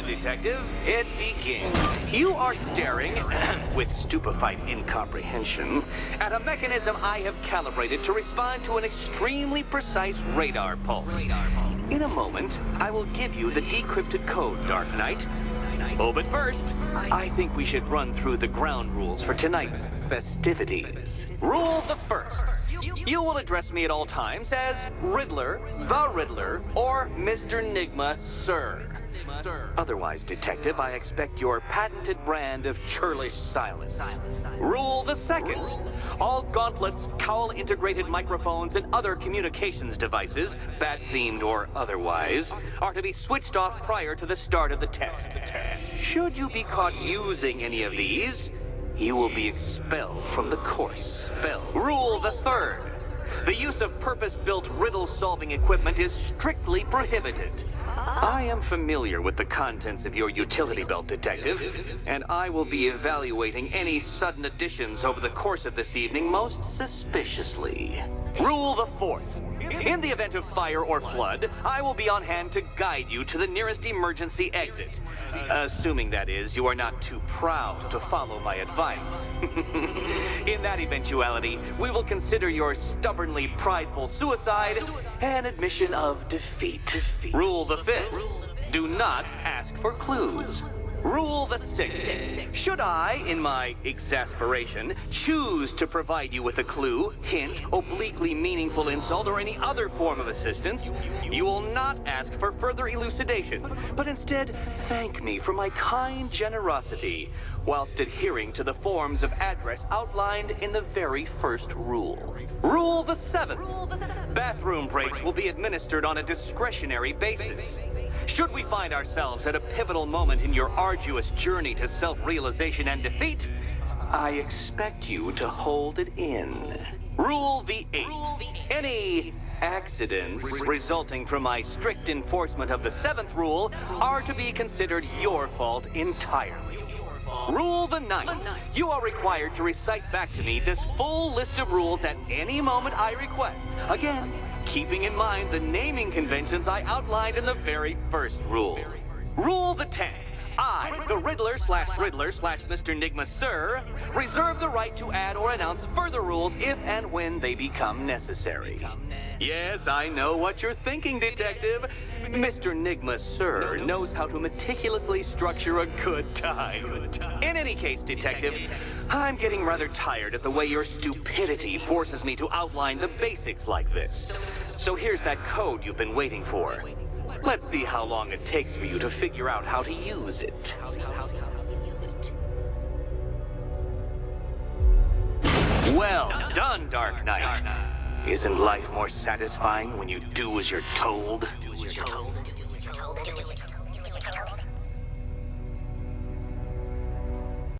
Detective. It begins. You are staring, with stupefied incomprehension, at a mechanism I have calibrated to respond to an extremely precise radar pulse. In a moment, I will give you the decrypted code, Dark Knight. Oh, but first, I think we should run through the ground rules for tonight's festivities. Rule the first. You will address me at all times as Riddler, the Riddler, or Mr. Nigma, sir. Otherwise, Detective, I expect your patented brand of churlish silence. Rule the second. All gauntlets, cowl-integrated microphones, and other communications devices, bat-themed or otherwise, are to be switched off prior to the start of the test. Should you be caught using any of these, you will be expelled from the course. Rule the third. The use of purpose-built riddle-solving equipment is strictly prohibited. I am familiar with the contents of your utility belt, Detective, and I will be evaluating any sudden additions over the course of this evening most suspiciously. Rule the fourth. In the event of fire or flood, I will be on hand to guide you to the nearest emergency exit. Assuming, that is, you are not too proud to follow my advice. In that eventuality, we will consider your stubbornly prideful suicide an admission of defeat. Rule the fifth. Do not ask for clues. Rule the sixth. Should I, in my exasperation, choose to provide you with a clue, hint, obliquely meaningful insult, or any other form of assistance, you will not ask for further elucidation, but instead thank me for my kind generosity, whilst adhering to the forms of address outlined in the very first rule. Rule the seventh. Bathroom breaks will be administered on a discretionary basis. Should we find ourselves at a pivotal moment in your arduous journey to self-realization and defeat, I expect you to hold it in. Rule the eighth. Any accidents resulting from my strict enforcement of the seventh rule are to be considered your fault entirely. Rule the ninth. You are required to recite back to me this full list of rules at any moment I request. Again, keeping in mind the naming conventions I outlined in the very first rule. Rule the 10th. I, the Riddler/Mr. Nigma, sir, reserve the right to add or announce further rules if and when they become necessary. Yes, I know what you're thinking, Detective. Mr. Nigma, sir, knows how to meticulously structure a good time. In any case, Detective, I'm getting rather tired at the way your stupidity forces me to outline the basics like this. So here's that code you've been waiting for. Let's see how long it takes for you to figure out how to use it. Well done, Dark Knight. Isn't life more satisfying when you do as you're told?